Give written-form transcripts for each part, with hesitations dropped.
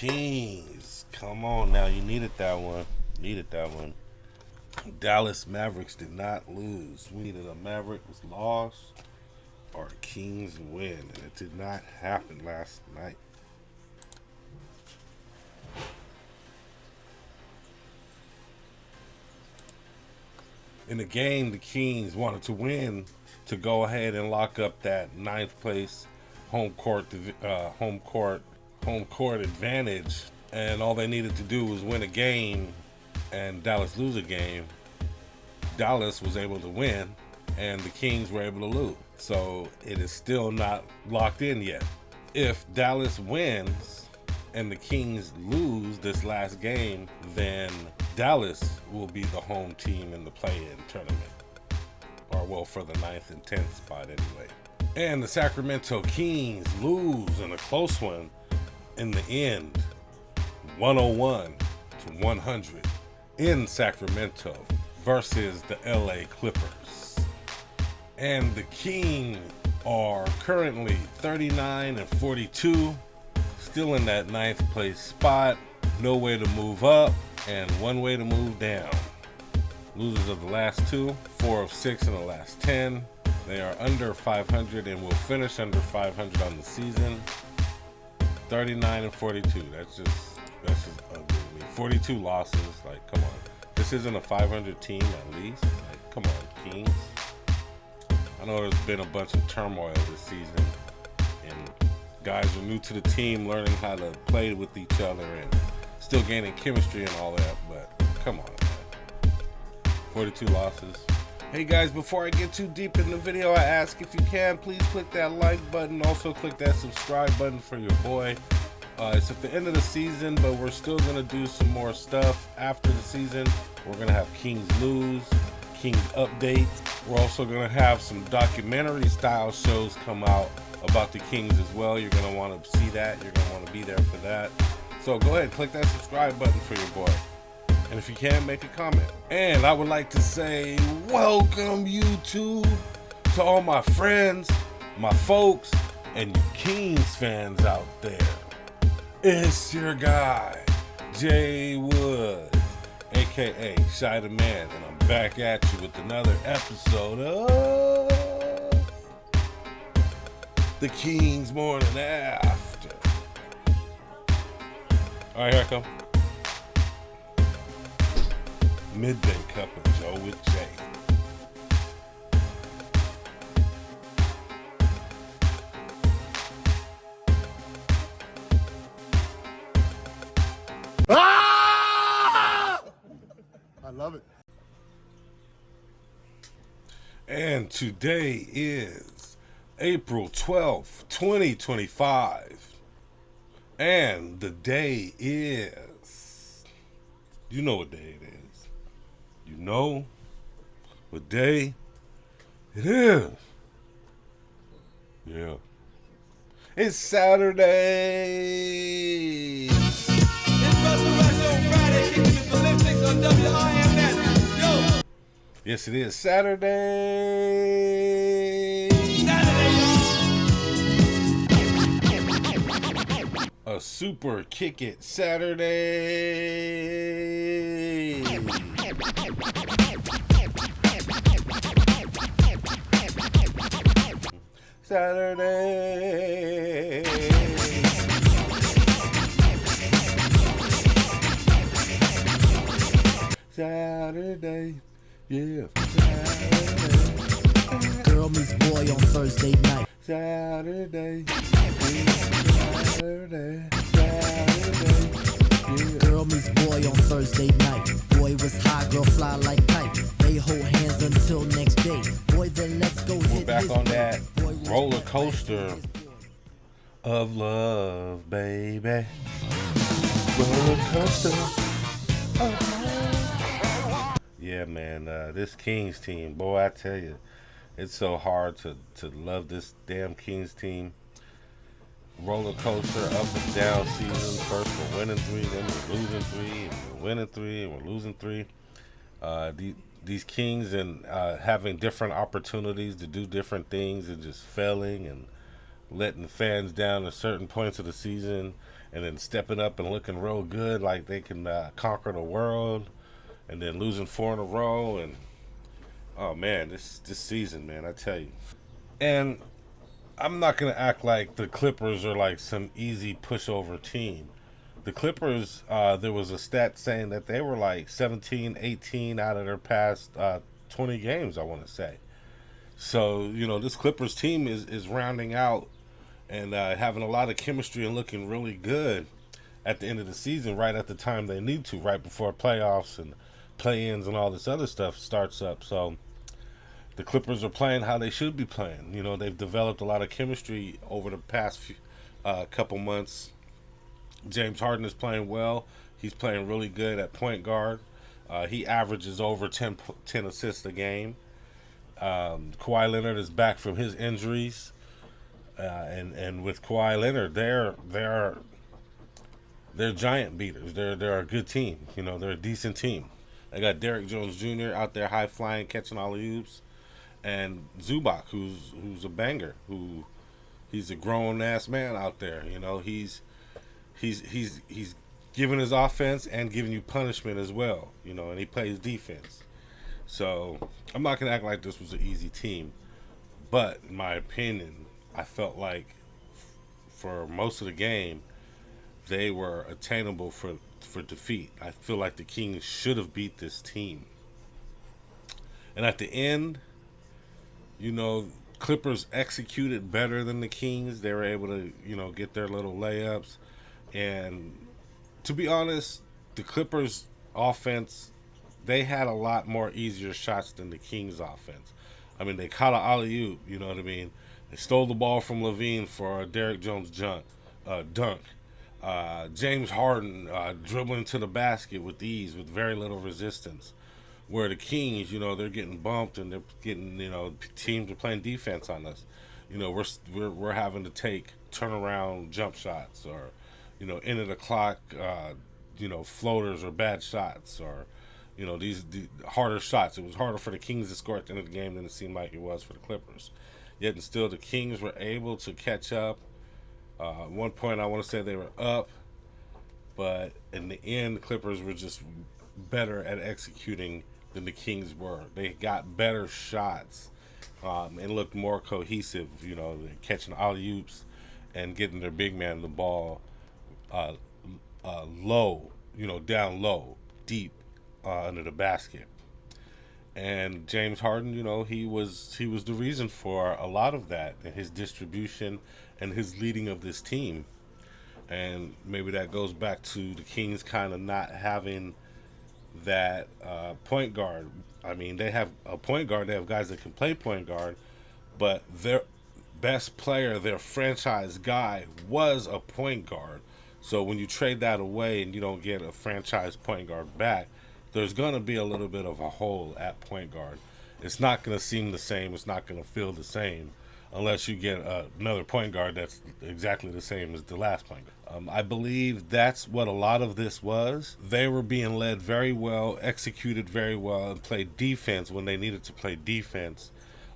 Kings. Come on now. You needed that one. Dallas Mavericks did not lose. We needed a Mavericks loss or a Kings win, and it did not happen last night. In the game, the Kings wanted to win to go ahead and lock up that 9th place home court advantage, and all they needed to do was win a game and Dallas lose a game. Dallas was able to win and the Kings were able to lose. So it is still not locked in yet. If Dallas wins and the Kings lose this last game, then Dallas will be the home team in the play-in tournament. Or well, for the 9th and 10th spot anyway. And the Sacramento Kings lose in a close one in the end, 101-100 in Sacramento versus the LA Clippers. And the Kings are currently 39-42, still in that 9th place spot. No way to move up and one way to move down. Losers of the last 2, 4 of 6 in the last 10. They are under 500 and will finish under 500 on the season. 39-42. That's just ugly. 42 losses. Like, come on. This isn't a 500 team at least. Like, come on, Kings. I know there's been a bunch of turmoil this season, and guys are new to the team, learning how to play with each other and still gaining chemistry and all that. But come on, man. 42 losses. Hey guys, before I get too deep in the video, I ask if you can, please click that like button. Also click that subscribe button for your boy. It's at the end of the season, but we're still going to do some more stuff after the season. We're going to have Kings News, Kings Updates. We're also going to have some documentary style shows come out about the Kings as well. You're going to want to see that. You're going to want to be there for that. So go ahead, click that subscribe button for your boy. And if you can, make a comment. And I would like to say welcome YouTube to all my friends, my folks, and you Kings fans out there. It's your guy, Jay Woods, aka Shy the Man, and I'm back at you with another episode of the Kings Morning After. All right, here I come. Midday Cup of Joe with Jay. Ah! I love it. And today is April 12th, 2025. And the day is, you know what day it is. You know what day it is. Yeah. It's Saturday. It's Resurrection Friday, kicking with the lipsticks on WIMN. Yo! Yes, it is Saturday. A super kick it Saturday. Saturday. Saturday. Yeah. Saturday. Girl meets boy on Thursday night. Saturday. Saturday. Saturday. Yeah. Girl meets boy on Thursday night. Boy was high, girl fly like kite. They hold hands until next day. Boy, then let's go. We're back on that roller coaster of love, baby. Roller coaster. Yeah, man. This Kings team, boy, I tell you, it's so hard to love this damn Kings team. Roller coaster, up and down season. First we're winning 3, then we're losing 3, and we're winning 3, and we're losing 3. These Kings and having different opportunities to do different things and just failing and letting fans down at certain points of the season and then stepping up and looking real good, like they can conquer the world, and then losing 4 in a row. And oh man, this season, man, I tell you. And I'm not gonna act like the Clippers are like some easy pushover team. The Clippers, there was a stat saying that they were like 17-18 out of their past 20 games, I want to say. So, you know, this Clippers team is rounding out and having a lot of chemistry and looking really good at the end of the season, right at the time they need to, right before playoffs and play-ins and all this other stuff starts up. So the Clippers are playing how they should be playing. You know, they've developed a lot of chemistry over the past couple months. James Harden is playing well. He's playing really good at point guard. He averages over 10 assists a game. Kawhi Leonard is back from his injuries. And with Kawhi Leonard, they're giant beaters. They're a good team. You know, they're a decent team. They got Derrick Jones Jr. out there high flying, catching alley-oops, and Zubac, who's a banger. He's a grown ass man out there. You know, he's giving his offense and giving you punishment as well. You know, and he plays defense. So I'm not gonna act like this was an easy team, but in my opinion, I felt like for most of the game, they were attainable for defeat. I feel like the Kings should have beat this team. And at the end, you know, Clippers executed better than the Kings. They were able to, you know, get their little layups. And to be honest, the Clippers offense, they had a lot more easier shots than the Kings offense. I mean, they caught an alley-oop, you know what I mean? They stole the ball from Levine for a Derrick Jones dunk. James Harden dribbling to the basket with ease, with very little resistance. Where the Kings, you know, they're getting bumped and they're getting, you know, teams are playing defense on us. You know, we're having to take turnaround jump shots or, you know, end of the clock, you know, floaters or bad shots or, you know, these harder shots. It was harder for the Kings to score at the end of the game than it seemed like it was for the Clippers. Yet and still, the Kings were able to catch up. At one point, I want to say they were up, but in the end, the Clippers were just better at executing than the Kings were. They got better shots and looked more cohesive, you know, catching alley-oops and getting their big man the ball low, you know, down low, deep under the basket. And James Harden, you know, he was the reason for a lot of that, and his distribution and his leading of this team. And maybe that goes back to the Kings kind of not having that point guard. I mean, they have a point guard. They have guys that can play point guard, but their best player, their franchise guy, was a point guard. So when you trade that away and you don't get a franchise point guard back, there's going to be a little bit of a hole at point guard. It's not going to seem the same. It's not going to feel the same unless you get another point guard that's exactly the same as the last point guard. I believe that's what a lot of this was. They were being led very well, executed very well, and played defense when they needed to play defense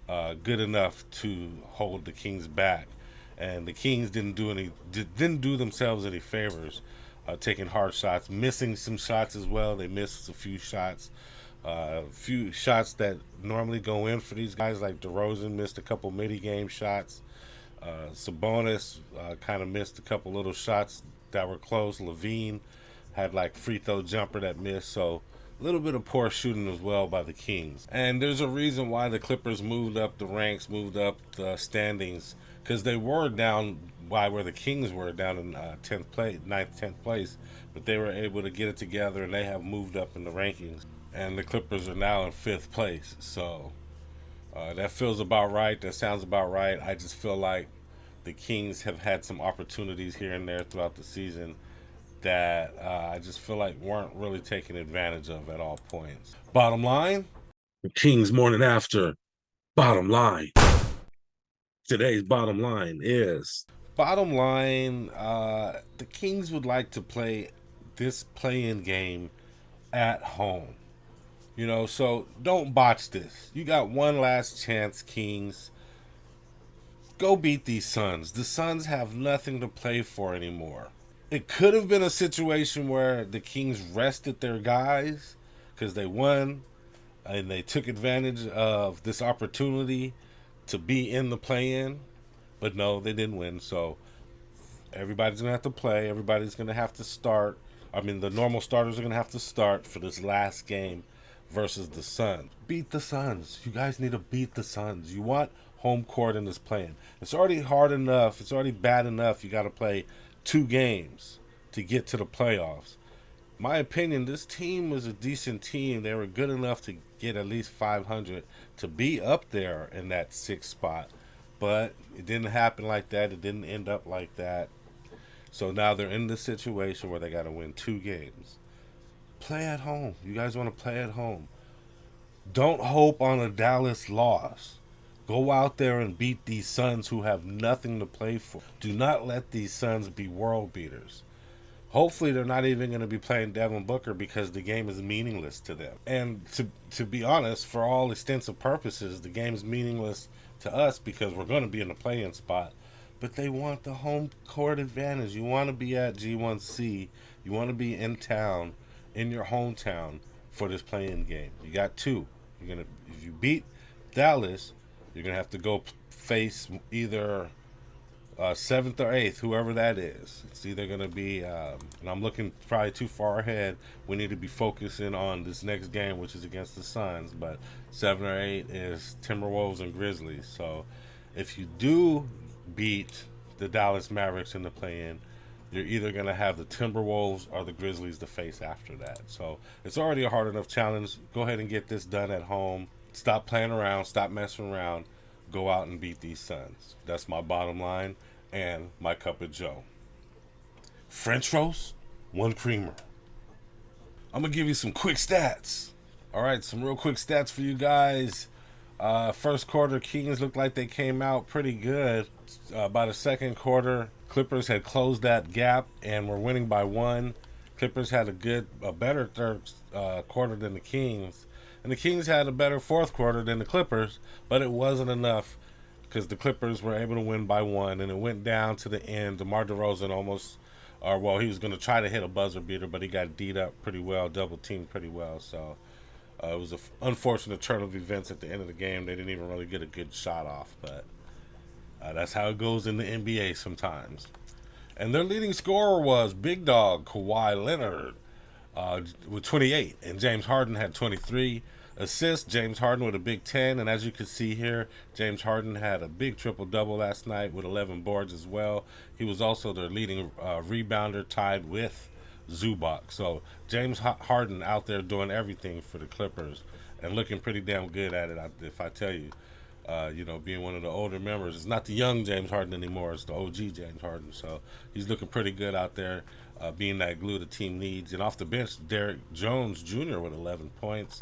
good enough to hold the Kings back. And the Kings didn't do themselves any favors, taking hard shots, missing some shots as well. They missed a few shots. Few shots that normally go in for these guys, like DeRozan missed a couple midi-game shots. Sabonis kind of missed a couple little shots that were close. Levine had like free throw jumper that missed. So a little bit of poor shooting as well by the Kings. And there's a reason why the Clippers moved up the ranks, moved up the standings, because they were down by where the Kings were, down in 10th place, 9th, 10th place. But they were able to get it together, and they have moved up in the rankings. And the Clippers are now in 5th place. So that feels about right. That sounds about right. I just feel like the Kings have had some opportunities here and there throughout the season that I just feel like weren't really taken advantage of at all points. Bottom line, the Kings morning after. Bottom line. Today's bottom line is, the Kings would like to play this play-in game at home. You know, so don't botch this. You got one last chance, Kings. Go beat these Suns. The Suns have nothing to play for anymore. It could have been a situation where the Kings rested their guys because they won and they took advantage of this opportunity to be in the play-in. But no, they didn't win. So everybody's going to have to play. Everybody's going to have to start. I mean, the normal starters are going to have to start for this last game versus the Suns. Beat the Suns. You guys need to beat the Suns. You want home court in this play-in. It's already hard enough. It's already bad enough. You got to play 2 games to get to the playoffs. My opinion, this team was a decent team. They were good enough to get at least 500 to be up there in that 6th spot. But it didn't happen like that. It didn't end up like that. So now they're in the situation where they got to win 2 games. Play at home. You guys want to play at home. Don't hope on a Dallas loss. Go out there and beat these Suns who have nothing to play for. Do not let these Suns be world beaters. Hopefully they're not even going to be playing Devin Booker because the game is meaningless to them. And to be honest, for all extensive purposes, the game is meaningless to us because we're going to be in the play-in spot. But they want the home court advantage. You want to be at G1C. You want to be in town, in your hometown for this play-in game. You got 2. If you beat Dallas, you're going to have to go face either 7th or 8th, whoever that is. It's either going to be, and I'm looking probably too far ahead. We need to be focusing on this next game, which is against the Suns. But 7 or 8 is Timberwolves and Grizzlies. So if you do beat the Dallas Mavericks in the play-in, you're either going to have the Timberwolves or the Grizzlies to face after that. So it's already a hard enough challenge. Go ahead and get this done at home. Stop playing around. Stop messing around. Go out and beat these Suns. That's my bottom line and my cup of joe. French roast, 1 creamer. I'm going to give you some quick stats. All right, some real quick stats for you guys. First quarter, Kings looked like they came out pretty good. By the second quarter, Clippers had closed that gap and were winning by 1. Clippers had a better third quarter than the Kings. And the Kings had a better fourth quarter than the Clippers, but it wasn't enough because the Clippers were able to win by 1, and it went down to the end. DeMar DeRozan he was going to try to hit a buzzer beater, but he got D'd up pretty well, double teamed pretty well. So it was an unfortunate turn of events at the end of the game. They didn't even really get a good shot off, but that's how it goes in the NBA sometimes. And their leading scorer was big dog Kawhi Leonard with 28, and James Harden had 23 assists. James Harden with a big 10, and as you can see here, James Harden had a big triple-double last night with 11 boards as well. He was also their leading rebounder, tied with Zubac. So James Harden out there doing everything for the Clippers and looking pretty damn good at it. If I tell you, being one of the older members, it's not the young James Harden anymore. It's the OG James Harden. So he's looking pretty good out there, being that glue the team needs. And off the bench, Derrick Jones Jr. with 11 points.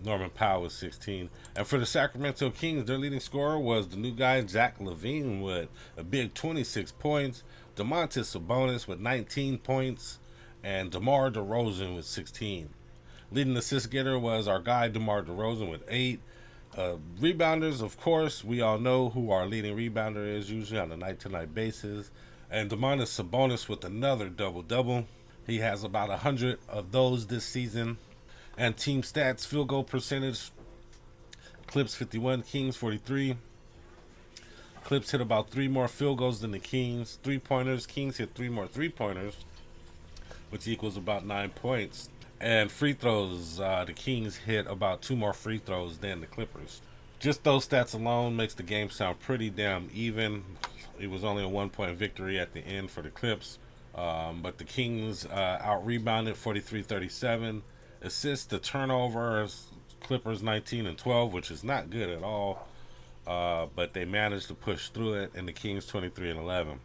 Norman Powell with 16. And for the Sacramento Kings, their leading scorer was the new guy, Zach LaVine, with a big 26 points. Domantas Sabonis with 19 points. And DeMar DeRozan with 16. Leading assist getter was our guy, DeMar DeRozan, with 8. Rebounders, of course, we all know who our leading rebounder is, usually on a night-to-night basis. And Domantas Sabonis with another double-double. He has about 100 of those this season. And team stats, field goal percentage, Clips 51, Kings 43. Clips hit about 3 more field goals than the Kings. 3-pointers, Kings hit 3 more 3-pointers, which equals about 9 points. And free throws, the Kings hit about 2 more free throws than the Clippers. Just those stats alone makes the game sound pretty damn even. It was only a 1-point victory at the end for the Clips. But the Kings out-rebounded 43-37. Assists to turnovers, Clippers 19 and 12, which is not good at all. But they managed to push through it, and the Kings 23 and 11.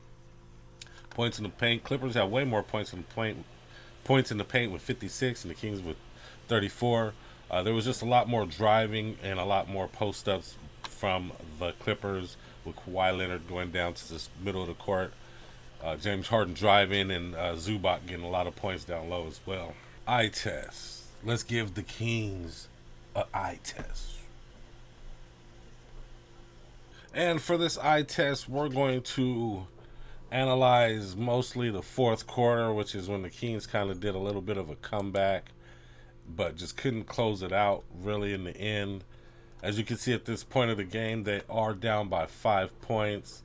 Points in the paint, Clippers have way more points in the paint. Points in the paint with 56, and the Kings with 34. There was just a lot more driving and a lot more post-ups from the Clippers, with Kawhi Leonard going down to the middle of the court. James Harden driving, and Zubac getting a lot of points down low as well. Eye test. Let's give the Kings an eye test. And for this eye test, we're going to analyze mostly the fourth quarter, which is when the Kings kind of did a little bit of a comeback, but just couldn't close it out really in the end. As you can see at this point of the game, they are down by 5 points,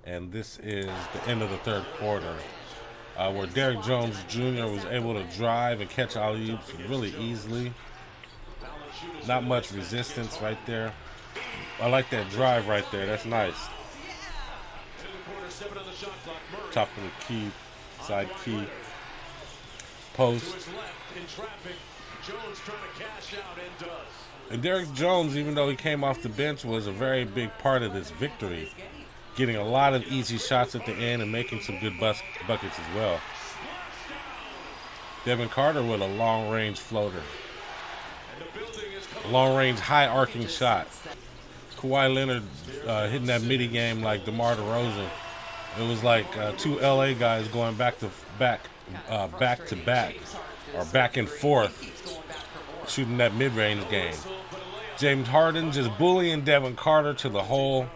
and this is the end of the third quarter, where Derrick Jones Jr. was able to drive and catch alley-oops really easily. Not much resistance right there. I like that drive right there. That's nice. Top of the key, side key, post. And Derrick Jones, even though he came off the bench, was a very big part of this victory, getting a lot of easy shots at the end and making some good buckets as well. Devin Carter with a long-range floater. A long-range, high-arcing shot. Kawhi Leonard hitting that midi game like DeMar DeRozan. It was like two LA guys going back to back, or back and forth, shooting that mid-range game. James Harden just bullying Devin Carter to the hole,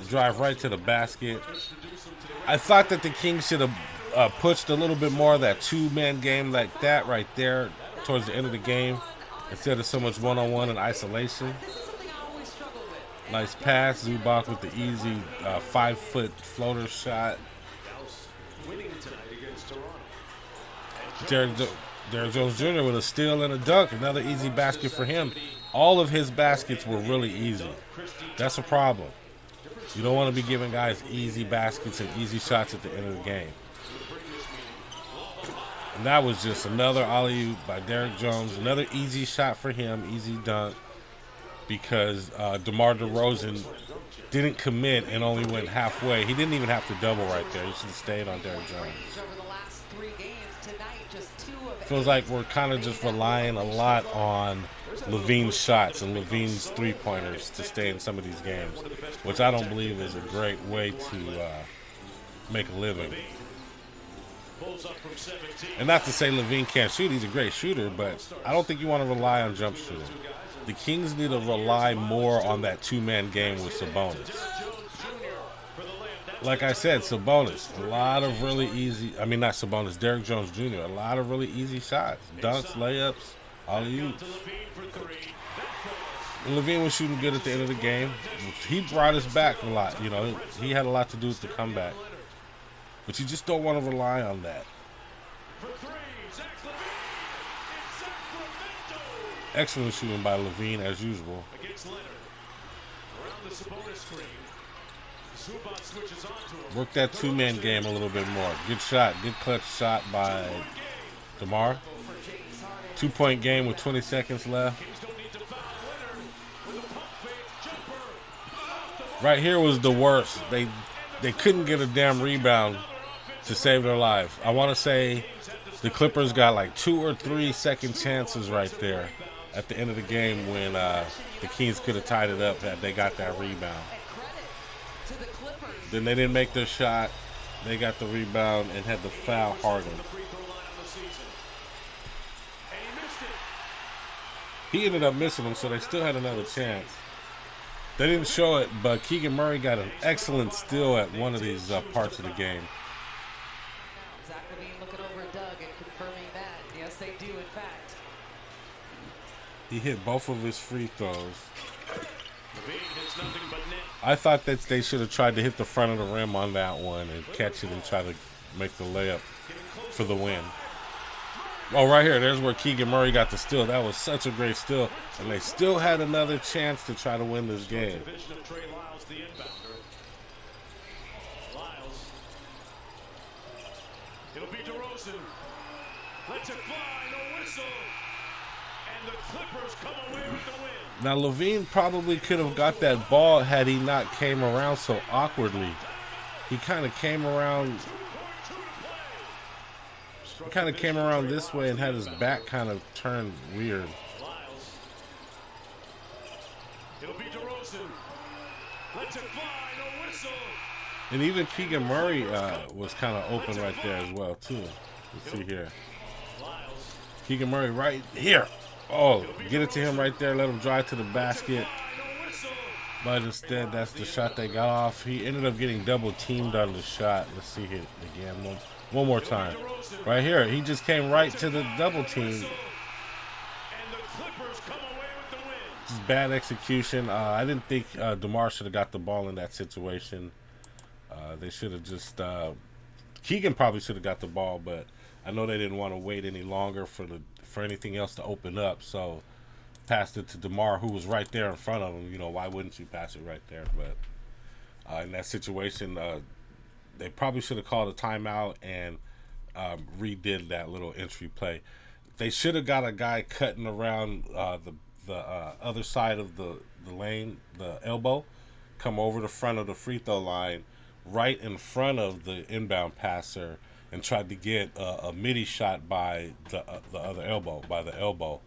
drive right to the basket. I thought that the Kings should have pushed a little bit more of that two-man game like that right there towards the end of the game, instead of so much one-on-one and isolation. Nice pass, Zubac with the easy 5-foot floater shot. Derrick Jones Jr. with a steal and a dunk, another easy basket for him. All of his baskets were really easy. That's a problem. You don't want to be giving guys easy baskets and easy shots at the end of the game. And that was just another alley-oop by Derrick Jones, another easy shot for him, easy dunk, because DeMar DeRozan didn't commit and only went halfway. He didn't even have to double right there. He should have stayed on Derrick Jones. Feels like we're kind of just relying a lot on LaVine's shots and LaVine's three-pointers to stay in some of these games, which I don't believe is a great way to make a living. And not to say LaVine can't shoot, he's a great shooter, but I don't think you want to rely on jump shooting. The Kings need to rely more on that two-man game with Sabonis. Like I said, Sabonis, a lot of really easy, not Sabonis, Derrick Jones Jr., a lot of really easy shots, dunks, layups, alley-oops. And LaVine was shooting good at the end of the game. He brought us back a lot, he had a lot to do with the comeback. But you just don't want to rely on that. Excellent shooting by LaVine as usual. Work that two-man game a little bit more. Good shot, good clutch shot by DeMar. 2-point game with 20 seconds left. Right here was the worst. They couldn't get a damn rebound to save their lives. I want to say the Clippers got like 2 or 3 second chances right there at the end of the game when the Kings could have tied it up had they got that rebound. Then they didn't make their shot. They got the rebound and had to foul Harden. He ended up missing them, so they still had another chance. They didn't show it, but Keegan Murray got an excellent steal at one of these parts of the game. He hit both of his free throws. I thought that they should have tried to hit the front of the rim on that one and catch it and try to make the layup for the win. Oh, right here, there's where Keegan Murray got the steal. That was such a great steal. And they still had another chance to try to win this game. It'll be DeRozan. Lets it fly, no whistle. And the Clippers come away with the win. Now, LaVine probably could have got that ball had he not came around so awkwardly. He kind of came around... He kind of came around this way and had his back kind of turned weird. It'll be DeRozan. Lets it fly, no whistle. And even Keegan Murray was kind of open right there as well, too. Let's see here. Keegan Murray right here. Oh, get it to him right there. Let him drive to the basket. But instead, that's the shot they got off. He ended up getting double teamed on the shot. Let's see it again. One more time. Right here. He just came right to the double team. Just bad execution. I didn't think DeMar should have got the ball in that situation. They should have just... Keegan probably should have got the ball, but I know they didn't want to wait any longer for anything else to open up. So passed it to DeMar, who was right there in front of him. You know, why wouldn't you pass it right there? But in that situation, they probably should have called a timeout and redid that little entry play. They should have got a guy cutting around the other side of the lane, the elbow, come over the front of the free throw line, right in front of the inbound passer, and tried to get a midi shot by the other elbow, by the elbow,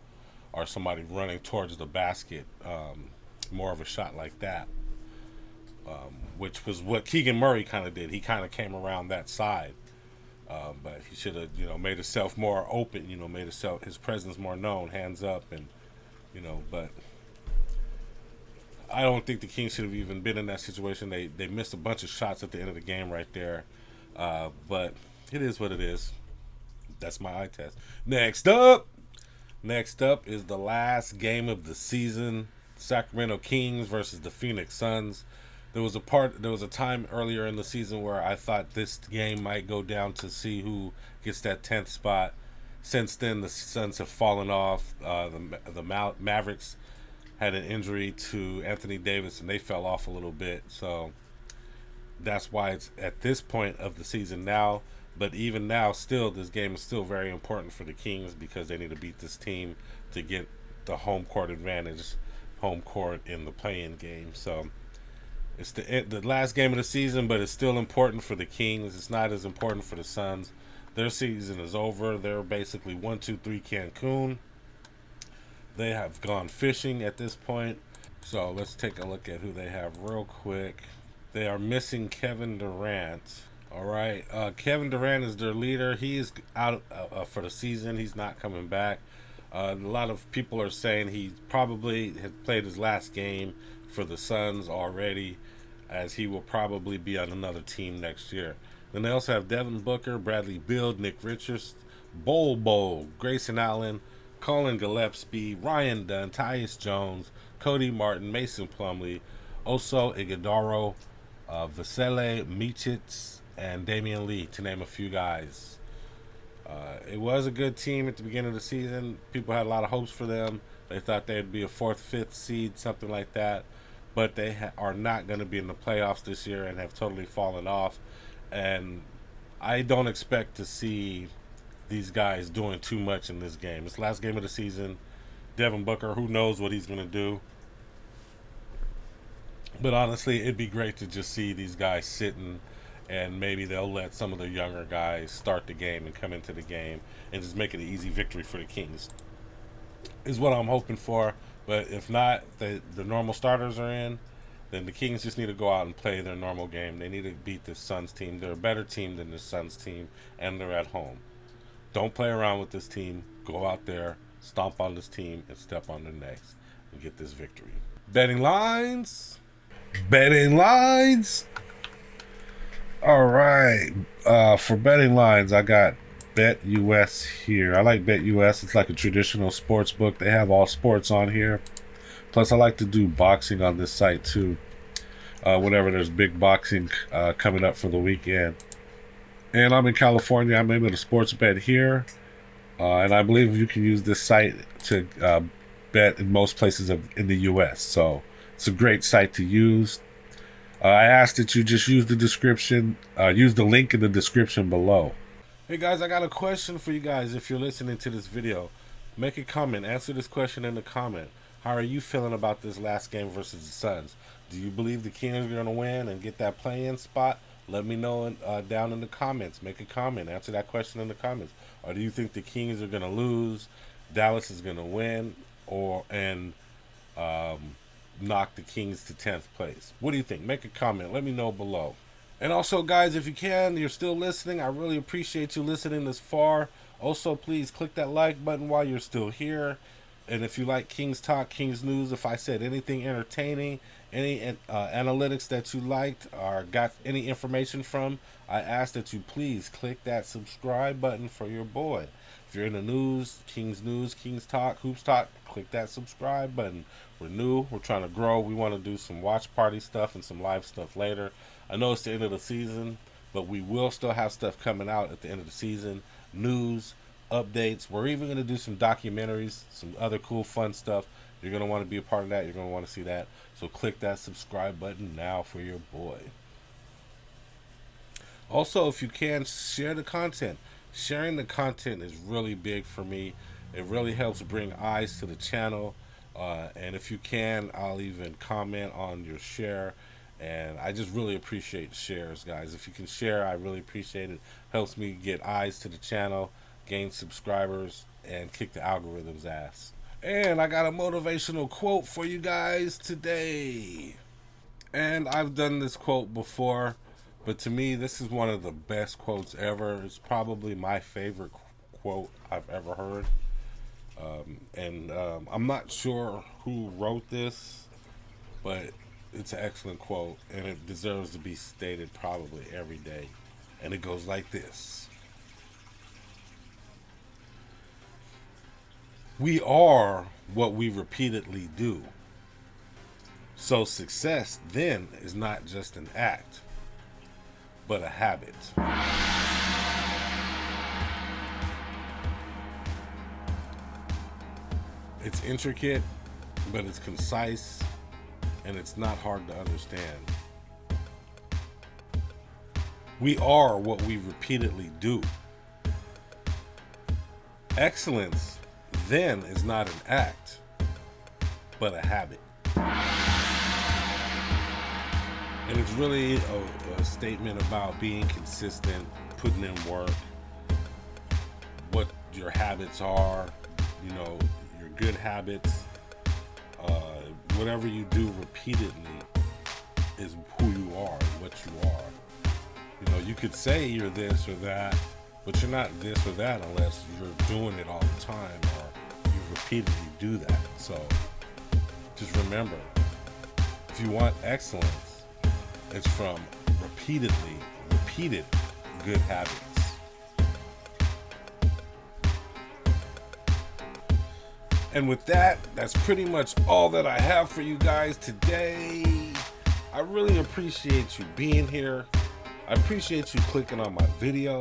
or somebody running towards the basket. More of a shot like that, which was what Keegan Murray kind of did. He kind of came around that side, but he should have, made himself more open. Made his presence more known, hands up, and But I don't think the Kings should have even been in that situation. They missed a bunch of shots at the end of the game right there, but it is what it is. That's my eye test. Next up is the last game of the season. Sacramento Kings versus the Phoenix Suns. There was a time earlier in the season where I thought this game might go down to see who gets that 10th spot. Since then, the Suns have fallen off. The Mavericks had an injury to Anthony Davis, and they fell off a little bit. So that's why it's at this point of the season now. But even now, still, this game is still very important for the Kings because they need to beat this team to get the home court advantage, home court in the play-in game. So it's the last game of the season, but it's still important for the Kings. It's not as important for the Suns. Their season is over. They're basically 1-2-3 Cancun. They have gone fishing at this point. So let's take a look at who they have real quick. They are missing Kevin Durant. All right. Kevin Durant is their leader. He is out for the season. He's not coming back. A lot of people are saying he probably has played his last game for the Suns already, as he will probably be on another team next year. Then they also have Devin Booker, Bradley Beal, Nick Richards, Bol, Grayson Allen, Colin Gillespie, Ryan Dunn, Tyus Jones, Cody Martin, Mason Plumlee, Oso Ighodaro, Vasile Micic, and Damian Lee, to name a few guys. It was a good team at the beginning of the season. People had a lot of hopes for them. They thought they'd be a 4th, 5th seed, something like that. But they are not going to be in the playoffs this year and have totally fallen off. And I don't expect to see these guys doing too much in this game. It's the last game of the season. Devin Booker, who knows what he's going to do. But honestly, it'd be great to just see these guys sitting, and maybe they'll let some of the younger guys start the game and come into the game and just make it an easy victory for the Kings, is what I'm hoping for. But if not, the normal starters are in, then the Kings just need to go out and play their normal game. They need to beat the Suns team. They're a better team than the Suns team, and they're at home. Don't play around with this team. Go out there, stomp on this team, and step on their necks and get this victory. Betting lines. All right. For betting lines, I got BetUS here. I like BetUS. It's like a traditional sports book. They have all sports on here. Plus, I like to do boxing on this site too. Whenever there's big boxing coming up for the weekend. And I'm in California. I'm able to sports bet here. And I believe you can use this site to bet in most places in the U.S. So it's a great site to use. I ask that you just use the description, use the link in the description below. Hey guys, I got a question for you guys. If you're listening to this video, make a comment. Answer this question in the comment. How are you feeling about this last game versus the Suns? Do you believe the Kings are going to win and get that play-in spot? Let me know down in the comments. Make a comment. Answer that question in the comments. Or do you think the Kings are going to lose, Dallas is going to win, and knock the Kings to 10th place? What do you think? Make a comment. Let me know below. And also, guys, if you can, you're still listening, I really appreciate you listening this far. Also, please click that like button while you're still here. And if you like Kings Talk, Kings News, if I said anything entertaining, any analytics that you liked or got any information from, I ask that you please click that subscribe button for your boy. If you're in the news, Kings Talk, Hoops Talk, click that subscribe button. We're new. We're trying to grow. We want to do some watch party stuff and some live stuff later. I know it's the end of the season, but we will still have stuff coming out at the end of the season. News, updates. We're even going to do some documentaries, some other cool, fun stuff. You're going to want to be a part of that. You're going to want to see that. So click that subscribe button now for your boy. Also, if you can, share the content. Sharing the content is really big for me. It really helps bring eyes to the channel. And if you can, I'll even comment on your share. And I just really appreciate shares, guys. If you can share, I really appreciate it. Helps me get eyes to the channel, gain subscribers, and kick the algorithm's ass. And I got a motivational quote for you guys today. And I've done this quote before, but to me, this is one of the best quotes ever. It's probably my favorite quote I've ever heard. I'm not sure who wrote this, but it's an excellent quote, and it deserves to be stated probably every day. And it goes like this. We are what we repeatedly do. So success then is not just an act, but a habit. It's intricate, but it's concise, and it's not hard to understand. We are what we repeatedly do. Excellence then is not an act, but a habit. And it's really a statement about being consistent, putting in work, what your habits are, you know, your good habits. Whatever you do repeatedly is who you are, what you are. You know, you could say you're this or that, but you're not this or that unless you're doing it all the time or you repeatedly do that. So just remember, if you want excellence, it's from repeated good habits. And with that, that's pretty much all that I have for you guys today. I really appreciate you being here. I appreciate you clicking on my video.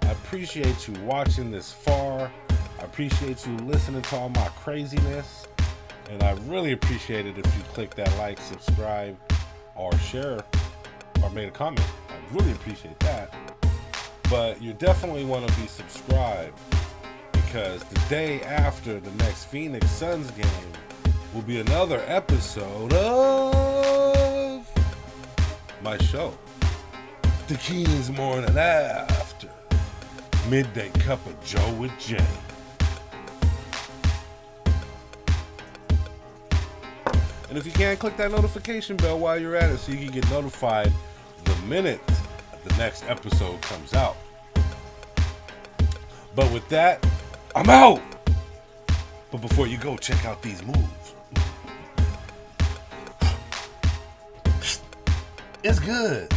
I appreciate you watching this far. I appreciate you listening to all my craziness. And I really appreciate it if you click that like, subscribe, or share, or made a comment. I really appreciate that. But you definitely want to be subscribed, because the day after the next Phoenix Suns game will be another episode of my show, The Kings Morning After, Midday Cup of Joe with Jay. And if you can, click that notification bell while you're at it so you can get notified the minute the next episode comes out. But with that, I'm out! But before you go, check out these moves. It's good.